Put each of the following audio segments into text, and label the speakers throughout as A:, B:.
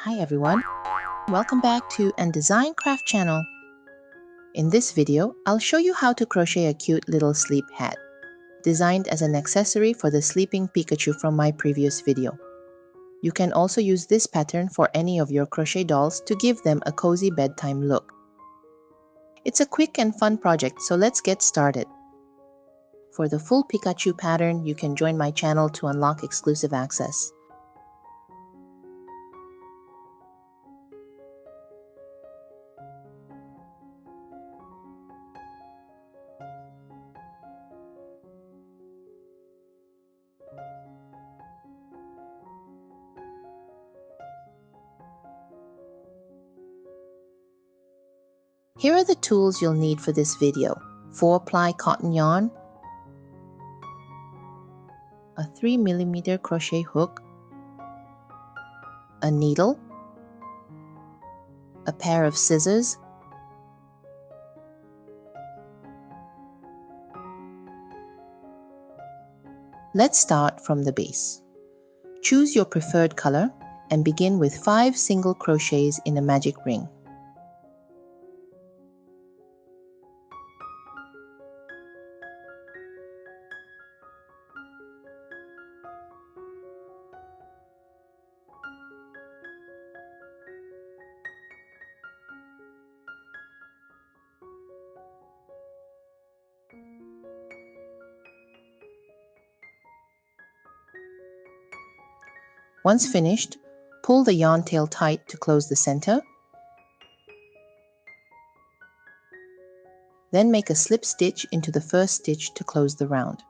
A: Hi everyone, welcome back to An Design Craft channel. In this video, I'll show you how to crochet a cute little sleep hat, designed as an accessory for the sleeping Pikachu from my previous video. You can also use this pattern for any of your crochet dolls to give them a cozy bedtime look. It's a quick and fun project, so let's get started. For the full Pikachu pattern, you can join my channel to unlock exclusive access. Here are the tools you'll need for this video: 4-ply cotton yarn, a 3mm crochet hook, a needle, a pair of scissors, Let's start from the base. Choose your preferred color and begin with 5 single crochets in a magic ring. Once finished, pull the yarn tail tight to close the center. Then make a slip stitch into the first stitch to close the round.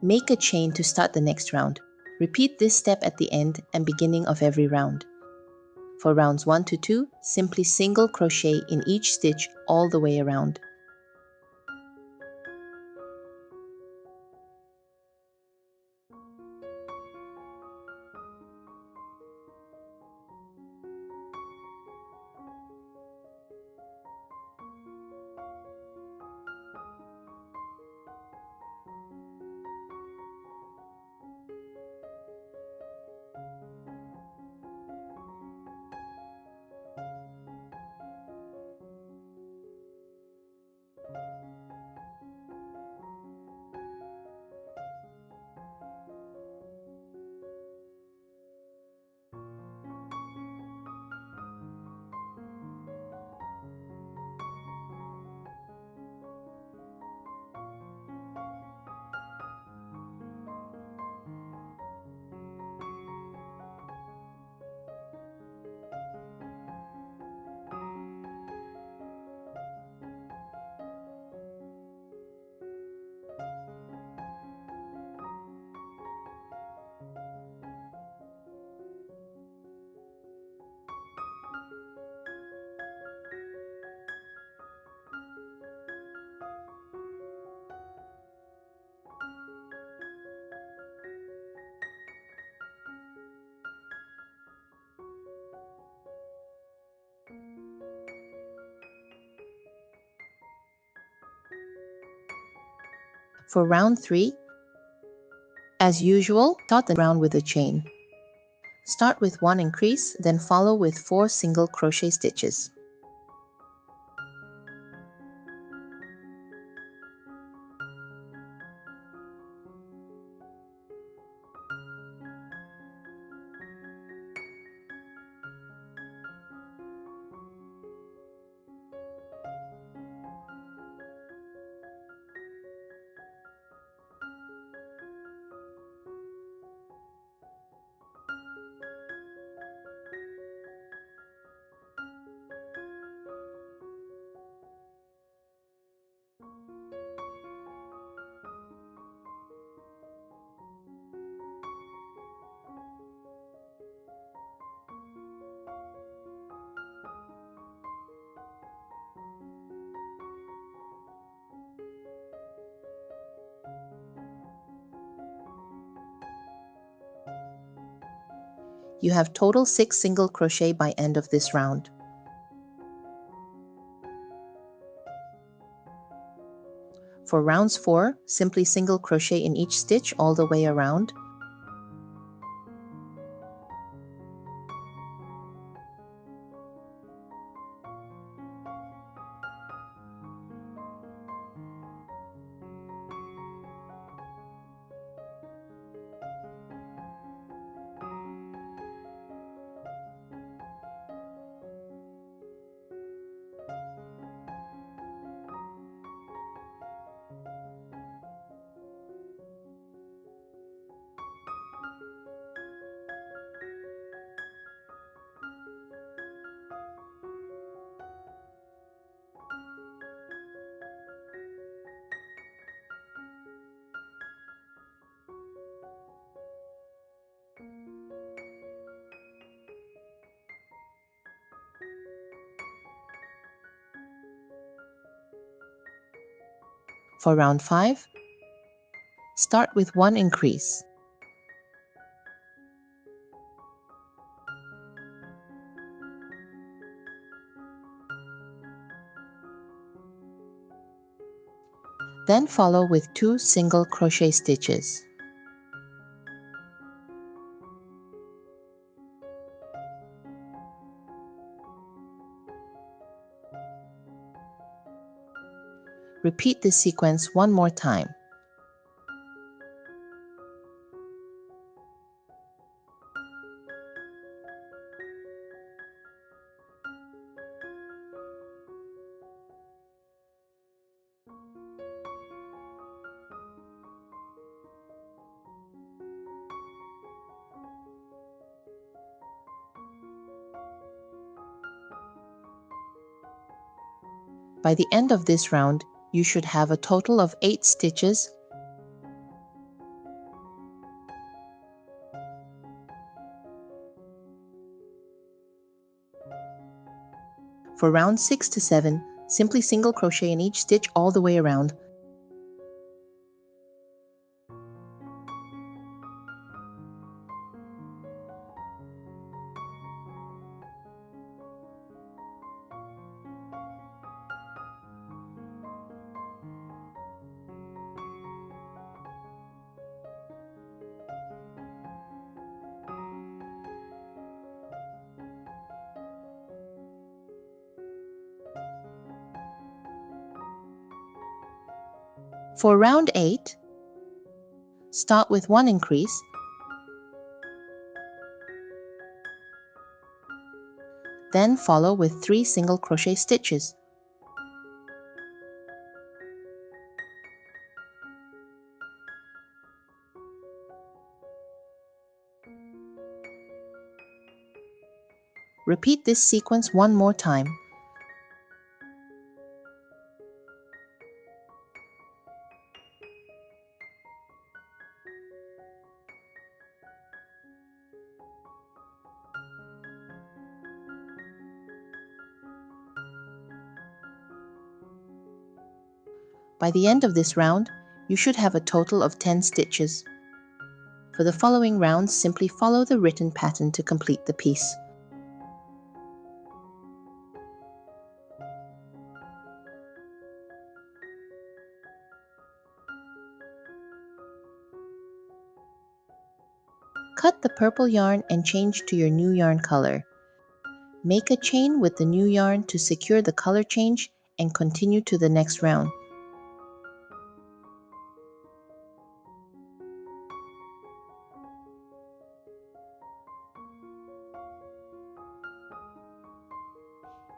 A: Make a chain to start the next round. Repeat this step at the end and beginning of every round. For rounds 1 to 2, simply single crochet in each stitch all the way around. For round 3, as usual, start the round with a chain. Start with 1 increase, then follow with 4 single crochet stitches. You have total 6 single crochet by end of this round. For rounds 4, simply single crochet in each stitch all the way around. For round 5, start with 1 increase. Then follow with 2 single crochet stitches. Repeat this sequence one more time. By the end of this round, you should have a total of 8 stitches. For rounds 6 to 7, simply single crochet in each stitch all the way around. For round 8, start with 1 increase, then follow with 3 single crochet stitches. Repeat this sequence one more time. By the end of this round, you should have a total of 10 stitches. For the following rounds, simply follow the written pattern to complete the piece. Cut the purple yarn and change to your new yarn color. Make a chain with the new yarn to secure the color change and continue to the next round.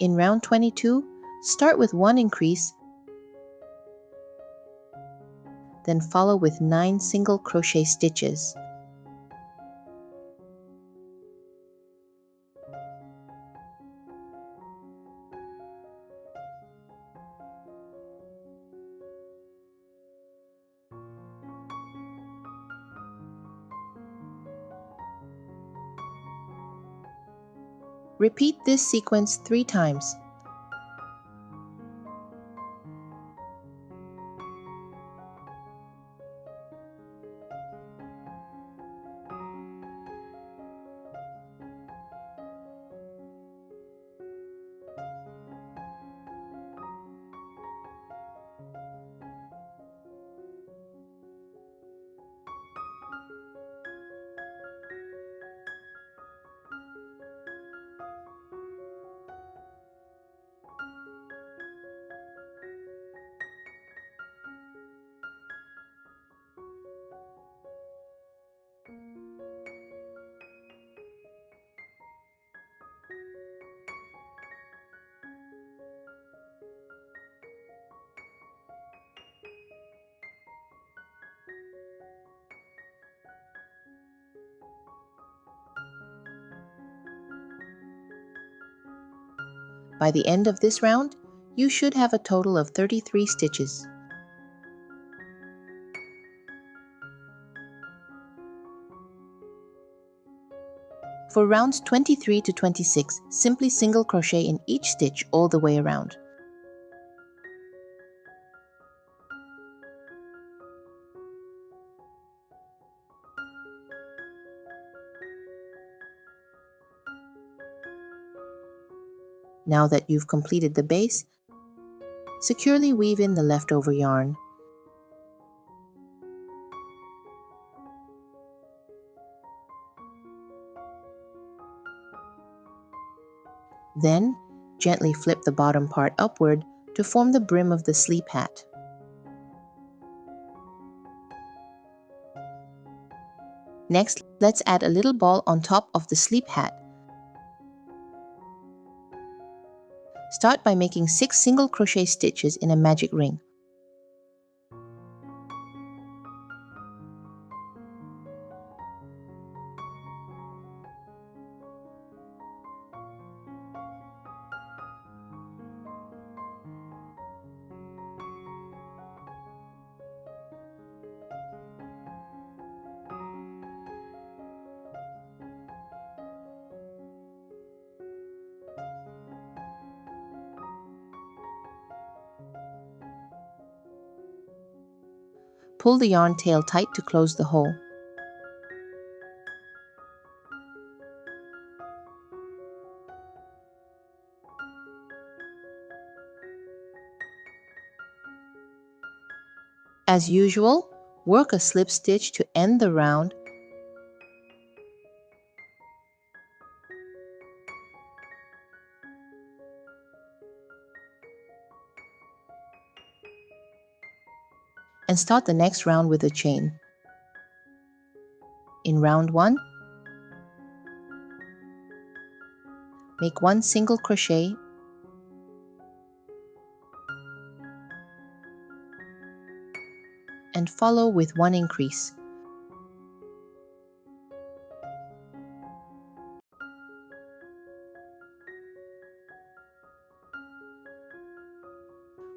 A: In round 22, start with 1 increase, then follow with 9 single crochet stitches. Repeat this sequence 3 times. By the end of this round, you should have a total of 33 stitches. For rounds 23 to 26, simply single crochet in each stitch all the way around. Now that you've completed the base, securely weave in the leftover yarn. Then, gently flip the bottom part upward to form the brim of the sleep hat. Next, let's add a little ball on top of the sleep hat. Start by making 6 single crochet stitches in a magic ring. Pull the yarn tail tight to close the hole. As usual, work a slip stitch to end the round and start the next round with a chain. In round 1, make 1 single crochet and follow with 1 increase.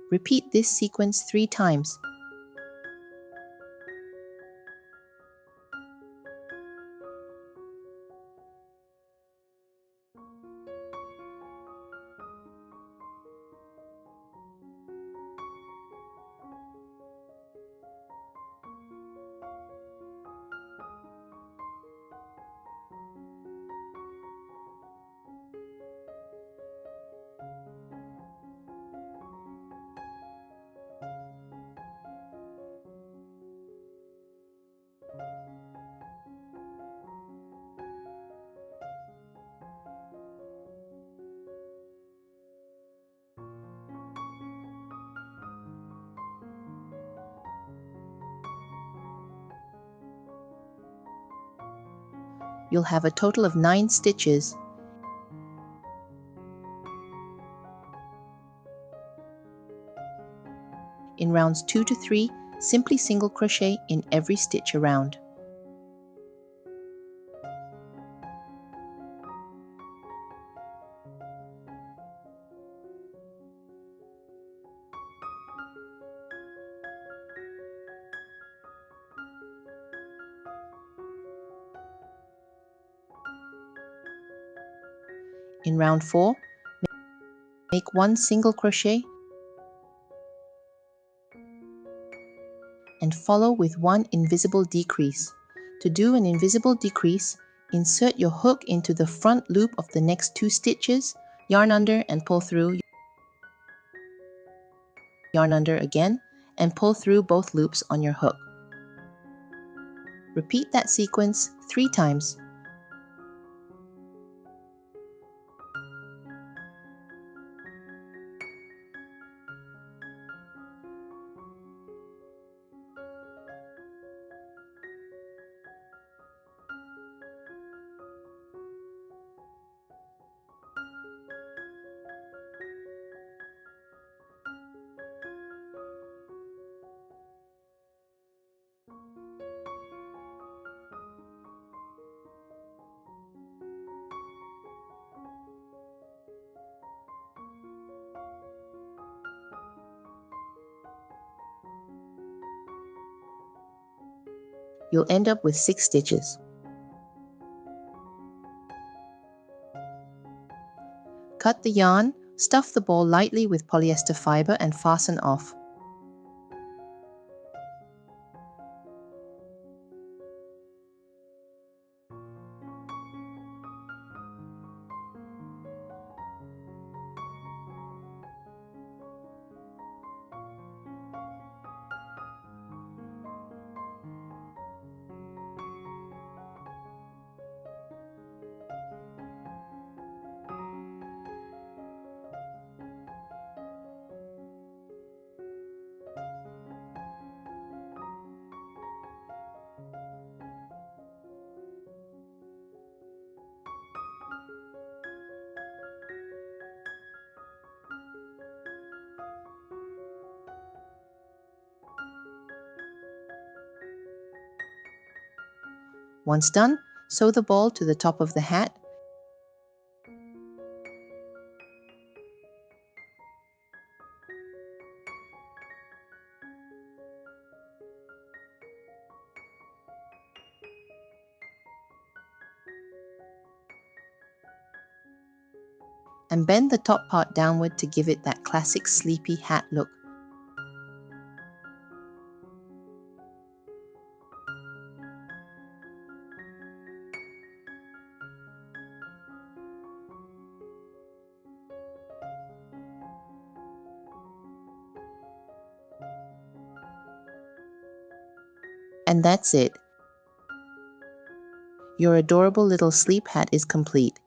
A: Repeat this sequence 3 times. You'll have a total of 9 stitches. In rounds 2 to 3, simply single crochet in every stitch around. In round 4, make 1 single crochet and follow with 1 invisible decrease. To do an invisible decrease, insert your hook into the front loop of the next 2 stitches, yarn under and pull through, yarn under again, and pull through both loops on your hook. Repeat that sequence 3 times. you'll end up with 6 stitches. Cut the yarn, stuff the ball lightly with polyester fiber and fasten off. Once done, sew the ball to the top of the hat. And bend the top part downward to give it that classic sleepy hat look. And that's it. Your adorable little sleep hat is complete.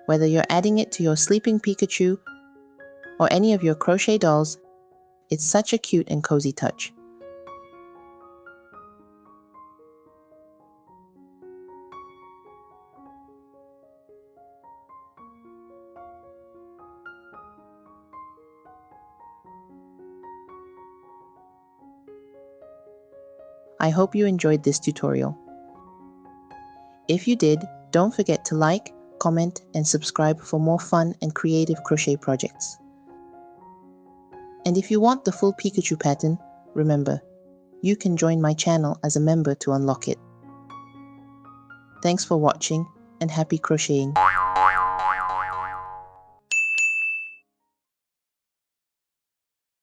A: Whether you're adding it to your sleeping Pikachu or any of your crochet dolls, it's such a cute and cozy touch. I hope you enjoyed this tutorial. If you did, don't forget to like, comment, and subscribe for more fun and creative crochet projects. And if you want the full Pikachu pattern, remember, you can join my channel as a member to unlock it. Thanks for watching and happy crocheting!